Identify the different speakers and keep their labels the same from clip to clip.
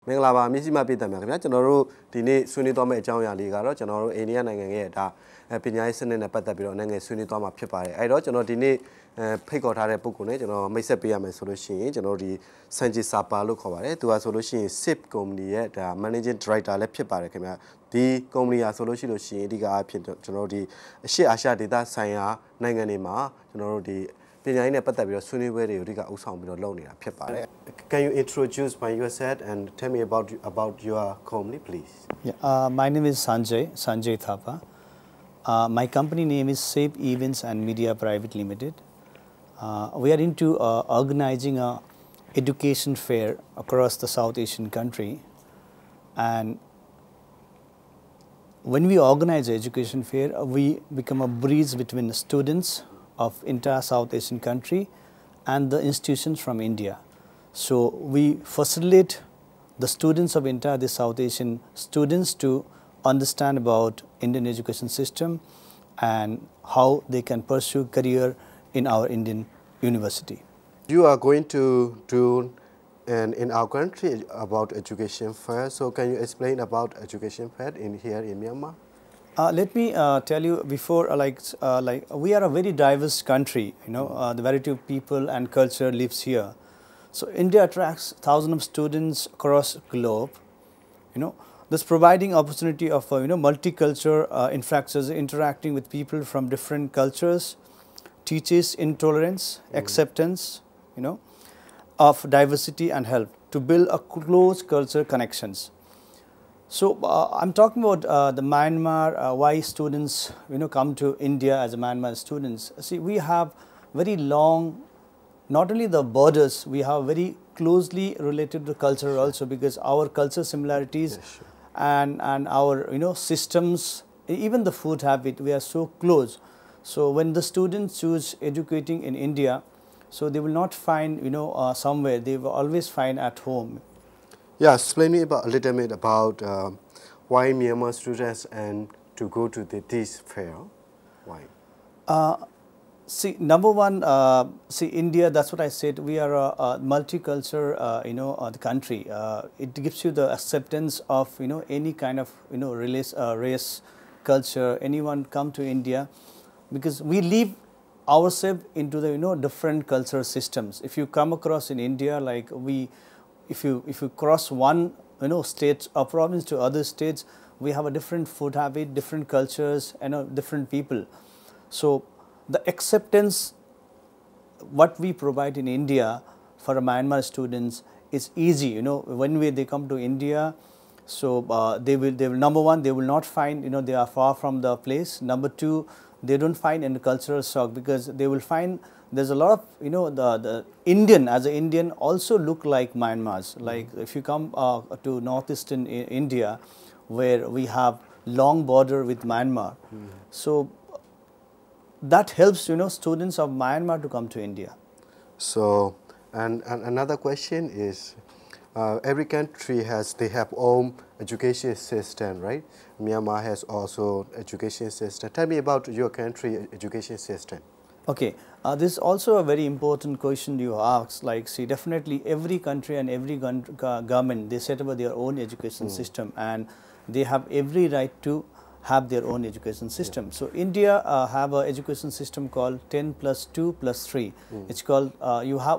Speaker 1: မင်္ဂလာပါမြစ်စီမပြည်တယ်များခင်ဗျာကျွန်တော်တို့ဒီနေ့ဆွေးနွေးသွားမယ့်အကြောင်းအရာလေးကတော့ကျွန်တော်တို့အိန္ဒိယနိုင်ငံရဲ့ဒါပညာရေးစနစ်နဲ့ပတ်သက်ပြီးတော့နိုင်ငံဆွေးနွေးသွားမှာဖြစ်ပါတယ်အဲ့တော့ကျွန်တော်ဒီနေ့ဖိတ်ခေါ်ထားတဲ့ပုဂ္ဂိုလ်နဲ့ကျွန်တော်မိတ်ဆက်ပေးရမယ်ဆိုလို့ရှိရင်ကျွန်တော်ဒီ Sanjay Sapa လို့ခေါ်ပါတယ်သူကဆိုလို့ရှိရင် SIP company ရဲ့ဒါ managing director လည်းဖြစ်ပါတယ်ခင်ဗျာဒီ company ကဆိုလို့ရှိရင်အဓိကအဖြစ်ကျွန်တော်တို့ဒီအရှေ့အာရှဒေသဆိုင်ရာနိုင်ငံတွေမှာကျွန်တော်တို့ဒီပညာရေးနဲ့ပတ်သက်ပြီးတော့ဆွေးနွေးပွဲတွေကိုအဓိကဥဆောင်ပြီးတော့လုပ်နေတာဖြစ်ပါတယ် Can you introduce by yourself and tell me about your company please?
Speaker 2: Yeah, my name is Sanjay Thapa. My company name is SAPE Events and Media Private Limited. We are into organizing a education fair across the South Asian country, and when we organize an education fair, we become a bridge between the students of entire South Asian country and the institutions from India. So we facilitate the students of entire the South Asian students to understand about Indian education system and how they can pursue career in our Indian university.
Speaker 1: You are going to do in our country about education fair. So can you explain about education fair here in Myanmar?
Speaker 2: Let me tell you before, like we are a very diverse country. You know, the variety of people and culture lives here. So India attracts thousands of students across the globe. You know, thus providing opportunity of multicultural infrastructure, interacting with people from different cultures, teaches intolerance, acceptance, of diversity and help to build a close cultural connections. So I'm talking about the Myanmar, why students come to India as a Myanmar students. See, we have very long, not only the borders, we have very closely related to culture also, because our culture similarities and our systems, even the food habit, we are so close. So when the students choose educating in India, so they will not find somewhere, they will always find at home.
Speaker 1: Yeah, explain me a little bit about why Myanmar students and to go to this fair. Why?
Speaker 2: See, number one, see India. That's what I said. We are a multicultural, the country. It gives you the acceptance of any kind of race, culture. Anyone come to India, because we live ourselves into the different cultural systems. If you come across in India, like if you cross one state or province to other states, we have a different food habit, different cultures, different people. So the acceptance what we provide in India for Myanmar students is easy. When they come to India, so they will number one, they will not find they are far from the place. Number two, they don't find any cultural shock, because they will find there's a lot of the Indian, as an Indian, also look like Myanmar's. Like if you come to northeastern India, where we have long border with Myanmar, so that helps students of Myanmar to come to India.
Speaker 1: So and another question is, every country they have own education system, right? Myanmar has also education system. Tell me about your country education system.
Speaker 2: Okay, this is also a very important question you asked. Like, see, definitely every country and every government, they set up their own education system, and they have every right to have their own education system. So India have an education system called 10+2+3. It's called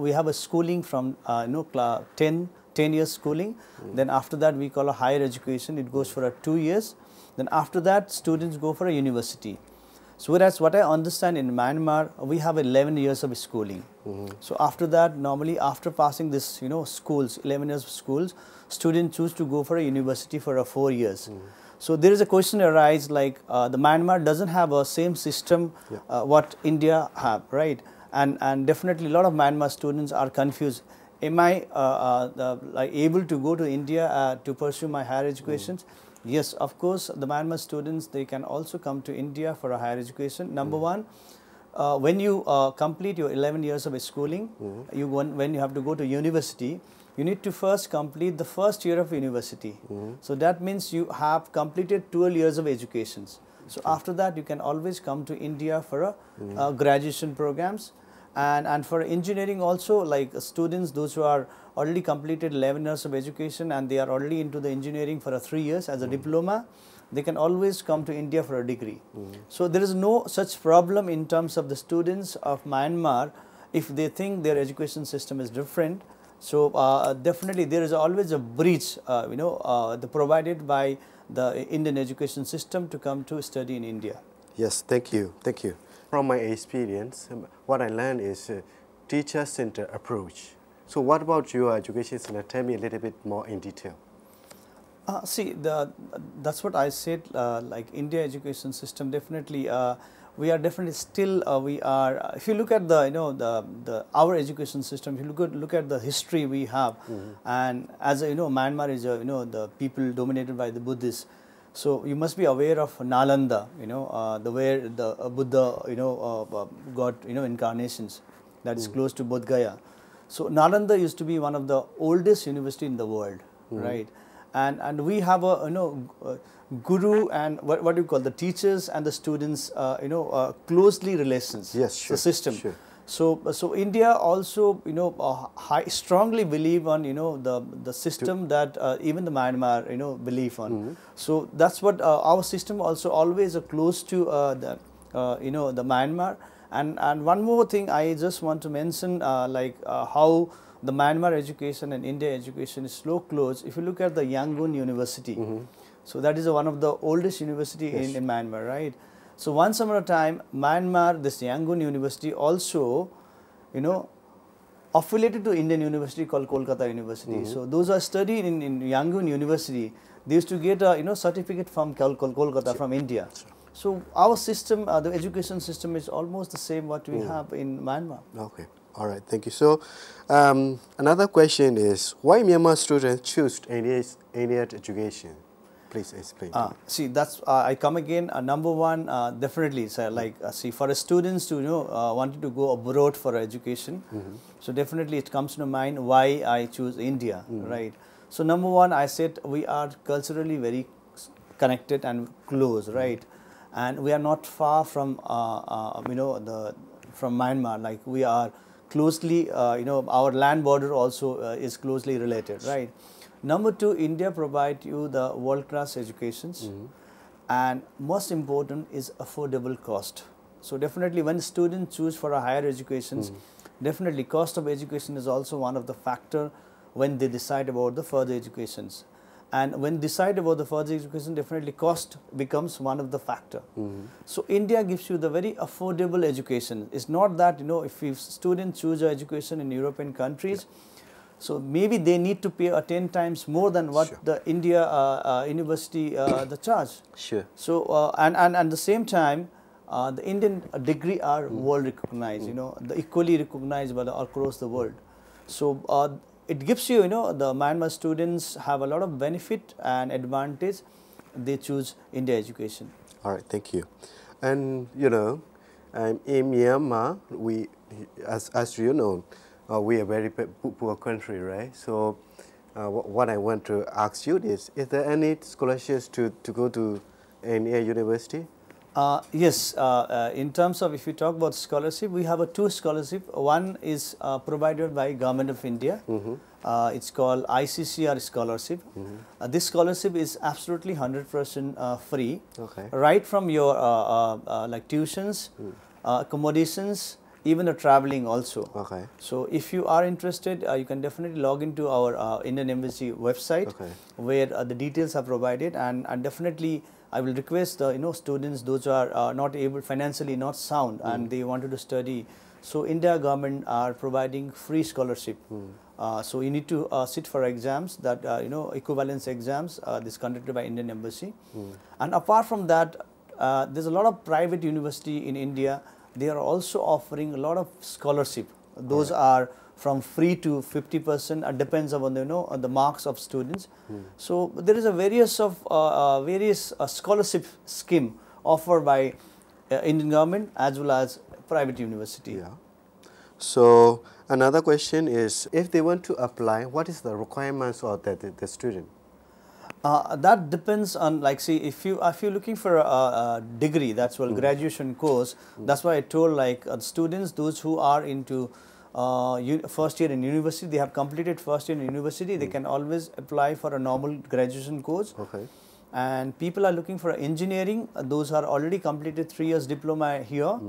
Speaker 2: we have a schooling from 10 years schooling. Then after that we call a higher education. It goes for 2 years. Then after that students go for a university. So whereas what I understand in Myanmar, we have 11 years of schooling. So after that, normally after passing this schools, 11 years of schools, students choose to go for a university for 4 years. So there is a question arise, like the Myanmar doesn't have a same system what India have, right? And definitely a lot of Myanmar students are confused. Am I like able to go to India to pursue my higher education? Yes, of course, the Myanmar students, they can also come to India for a higher education. Number one, when you complete your 11 years of schooling, when you have to go to university, you need to first complete the first year of university. So that means you have completed 12 years of education. So after that, you can always come to India for a graduation programs. And for engineering also, like students, those who are already completed 11 years of education and they are already into the engineering for 3 years as a diploma, they can always come to India for a degree. So there is no such problem in terms of the students of Myanmar if they think their education system is different. So definitely there is always a breach, provided by the Indian education system to come to study in India.
Speaker 1: Yes, thank you, thank you. From my experience, what I learned is teacher-centered approach. So what about your education center? Tell me a little bit more in detail.
Speaker 2: See, that's what I said, like India education system, definitely we are definitely still, we are, if you look at the our education system, if you look at the history we have, and as Myanmar is the people dominated by the Buddhists. So you must be aware of Nalanda, where the Buddha, got, incarnations, that is close to Bodh Gaya. So Nalanda used to be one of the oldest university in the world, right? And we have a, guru and what do you call the teachers and the students, closely relations.
Speaker 1: Yes, sure.
Speaker 2: The system.
Speaker 1: Sure.
Speaker 2: So India also, strongly believe on, the system that even the Myanmar, believe on. So that's what our system also always close to the Myanmar. And one more thing I just want to mention, how the Myanmar education and India education is so close. If you look at the Yangon University, so that is one of the oldest university in Myanmar, right? So once upon a time, Myanmar, this Yangon University also, affiliated to Indian university called Kolkata University. So those are studied in Yangon University. They used to get a certificate from Kolkata, from India. So our system, the education system is almost the same what we have in Myanmar.
Speaker 1: Okay, all right, thank you. So another question is, why Myanmar students choose Indian education? Please explain.
Speaker 2: See, that's I come again. Number one, definitely, sir. Like, see, for students to wanted to go abroad for education, so definitely it comes to mind why I choose India, right? So number one, I said we are culturally very connected and close, right? And we are not far from from Myanmar. Like we are closely, our land border also is closely related, right? Number two, India provide you the world-class educations, and most important is affordable cost. So definitely when students choose for a higher educations, definitely cost of education is also one of the factor when they decide about the further educations. And when decide about the further education, definitely cost becomes one of the factor. So India gives you the very affordable education. It's not that, if students choose education in European countries, so maybe they need to pay 10 times more than what the India university the charge.
Speaker 1: Sure.
Speaker 2: So and at the same time, the Indian degree are world recognized. The equally recognized by across the world. So it gives you, the Myanmar students have a lot of benefit and advantage. They choose India education.
Speaker 1: All right, thank you. And in Myanmar, we, as you know, we are a very poor country, right? So what I want to ask you is there any scholarships to go to any university?
Speaker 2: Yes, in terms of, if you talk about scholarship, we have two scholarships. One is provided by Government of India. It's called ICCR scholarship. This scholarship is absolutely 100% free, right from your like tuitions, accommodations, even the traveling also. So if you are interested, you can definitely log into our Indian Embassy website, where the details are provided, and definitely I will request the students, those who are not able, financially not sound, and they wanted to study. So India government are providing free scholarship. So you need to sit for exams that equivalence exams. This conducted by Indian Embassy. And apart from that, there's a lot of private university in India. They are also offering a lot of scholarship. Those are from free to 50%. Depends upon the marks of students. So there is a various scholarship scheme offered by Indian government as well as private university.
Speaker 1: Yeah. So another question is, if they want to apply, what is the requirements of the student?
Speaker 2: That depends on, like, see, if you're looking for a degree, that's graduation course. That's why I told, like, students, those who are into first year in university, they have completed first year in university, they can always apply for a normal graduation course.
Speaker 1: Okay.
Speaker 2: And people are looking for engineering, those are already completed 3 years diploma here,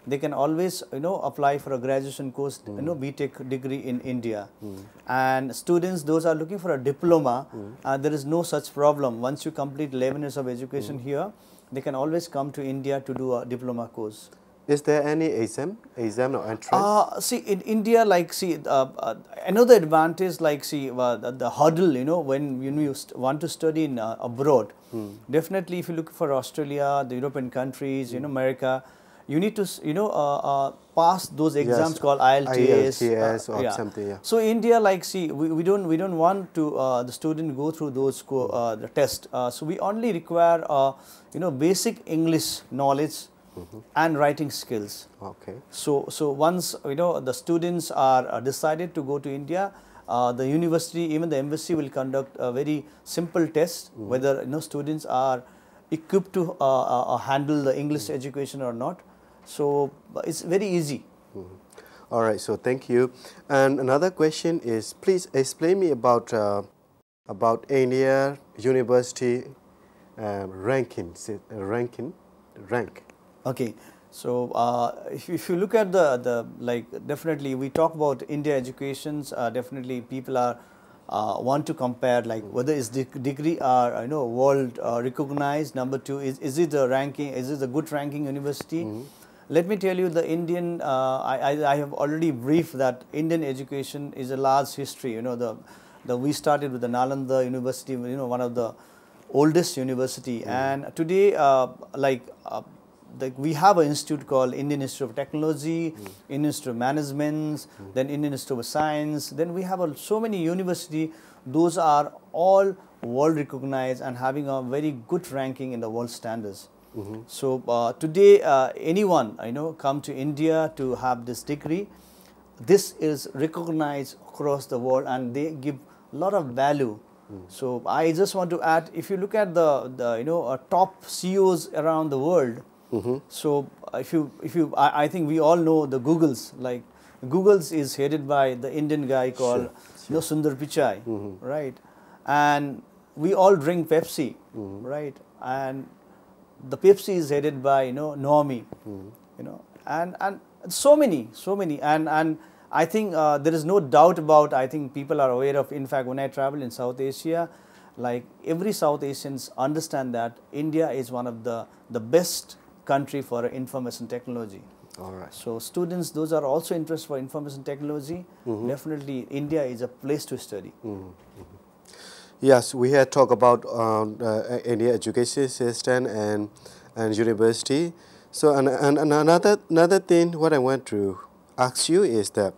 Speaker 2: they can always, apply for a graduation course, BTech degree in India. And students, those are looking for a diploma, there is no such problem. Once you complete 11 years of education here, they can always come to India to do a diploma course.
Speaker 1: Is there any exam or entrance?
Speaker 2: See, in India, like, see, another advantage, like, see, the hurdle, when you want to study in abroad, definitely if you look for Australia, the European countries, America, you need to, pass those exams called IELTS
Speaker 1: or something. Yeah.
Speaker 2: So India, like, see, we don't want to the student go through those the test. So we only require basic English knowledge. And writing skills.
Speaker 1: Okay.
Speaker 2: So once the students are decided to go to India, the university, even the embassy, will conduct a very simple test whether students are equipped to handle the English education or not. So it's very easy.
Speaker 1: All right. So thank you. And another question is, please explain me about India university rank.
Speaker 2: Okay, so if you look at the like, definitely we talk about India educations, definitely people are want to compare, like, whether is the degree are world recognized. Number two, is it a ranking, is it a good ranking university? Let me tell you, the Indian I have already briefed that Indian education is a large history. We started with the Nalanda University, one of the oldest university, and today we have an institute called Indian Institute of Technology, Indian Institute of Management, then Indian Institute of Science. Then we have so many universities. Those are all world recognized and having a very good ranking in the world standards. So today, anyone come to India to have this degree, this is recognized across the world, and they give a lot of value. So I just want to add, if you look at the top CEOs around the world. So I think we all know the Googles. Like, Googles is headed by the Indian guy called Sundar Pichai, right? And we all drink Pepsi, right? And the Pepsi is headed by Naomi, and so many, and I think there is no doubt about. I think people are aware of. In fact, when I travel in South Asia, like, every South Asians understand that India is one of the best country for information technology.
Speaker 1: All right.
Speaker 2: So students, those are also interested for information technology. Definitely, India is a place to study.
Speaker 1: Yes, we had talked about India education system and university. So and another thing, what I want to ask you is that,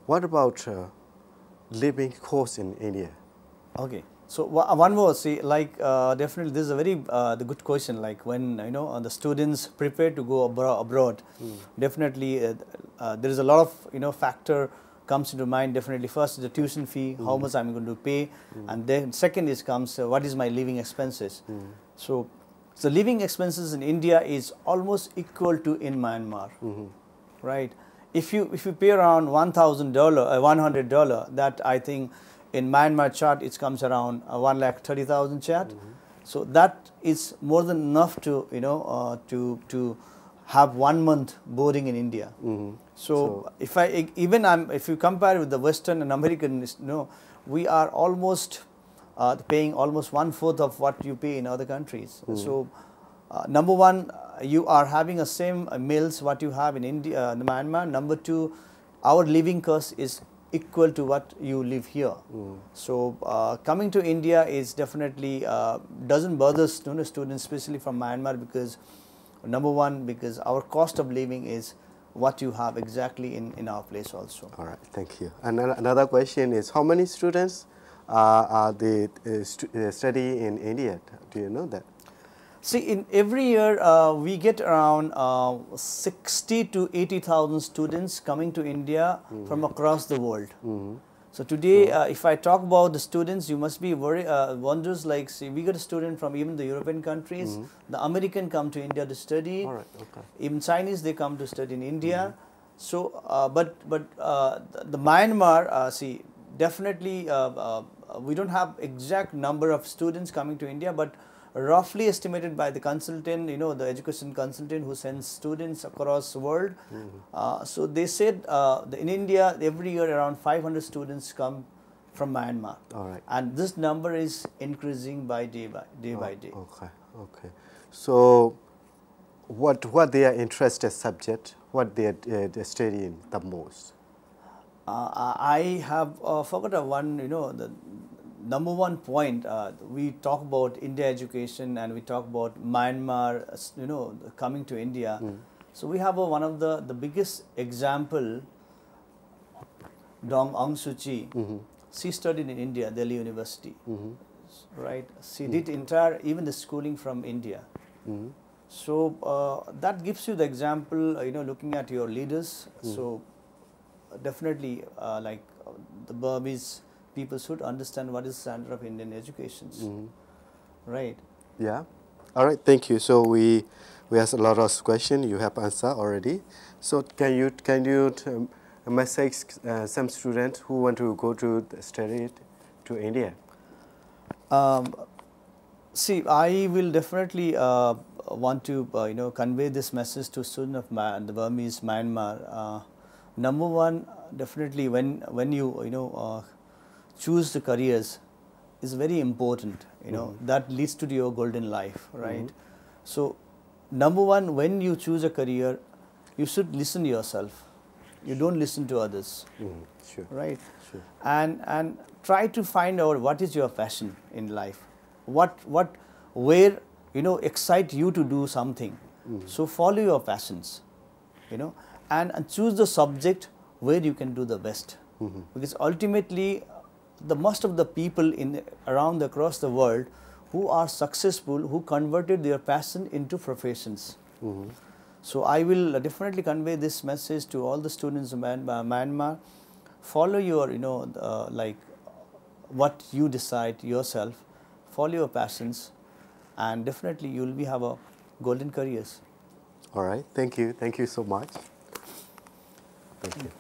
Speaker 1: what about living costs in India?
Speaker 2: Okay. So one more, see, like, definitely this is a very the good question. Like, when the students prepare to go abroad, definitely there is a lot of factor comes into mind. Definitely, first is the tuition fee, how much I'm going to pay, and then second comes what is my living expenses. So the living expenses in India is almost equal to in Myanmar, right? If you pay around $1,000, $100, that I think. In Myanmar chart, it comes around 1,30,000 chat. So that is more than enough to to have 1 month boarding in India. So if you compare with the Western and American, we are almost paying almost 1/4 of what you pay in other countries. So number one, you are having the same meals what you have in India, Myanmar. Number two, our living cost is equal to what you live here. So coming to India is definitely doesn't bother students, especially from Myanmar, because number one, because our cost of living is what you have exactly in our place also.
Speaker 1: All right, thank you. And another question is, how many students are they study in India? Do you know that?
Speaker 2: See, in every year we get around 60 to 80,000 students coming to India from across the world. So today, if I talk about the students, you must be very wonders. Like, see, we got a student from even the European countries. The American come to India to study.
Speaker 1: All right. Okay.
Speaker 2: Even Chinese, they come to study in India. So, but the Myanmar, see, definitely we don't have exact number of students coming to India, but roughly estimated by the consultant, the education consultant who sends students across the world. So they said in India, every year around 500 students come from Myanmar.
Speaker 1: All right.
Speaker 2: And this number is increasing by day by day.
Speaker 1: Okay. Okay. So what their interested subject, what they are studying the most?
Speaker 2: I have forgot one, the number one point. We talk about India education and we talk about Myanmar, coming to India. So we have one of the biggest example, Dong Aung Suu Kyi. She studied in India, Delhi University, right? She did even the schooling from India. So that gives you the example, looking at your leaders. So definitely, the Burmese people should understand what is the standard of Indian education, right?
Speaker 1: Yeah. All right. Thank you. So we asked a lot of questions. You have answered already. So can you message some students who want to go to study to India?
Speaker 2: See, I will definitely want to convey this message to students of the Burmese Myanmar. Number one, definitely when you choose the careers is very important. That leads to your golden life, right? So number one, when you choose a career, you should listen to yourself. You don't listen to others,
Speaker 1: Sure.
Speaker 2: right?
Speaker 1: Sure.
Speaker 2: And try to find out what is your passion in life, where excite you to do something. So follow your passions, and choose the subject where you can do the best. Because ultimately, the most of the people across the world who are successful, who converted their passion into professions. So I will definitely convey this message to all the students of Myanmar. Follow your, what you decide yourself. Follow your passions, and definitely you will have a golden careers.
Speaker 1: All right. Thank you. Thank you so much. Thank you.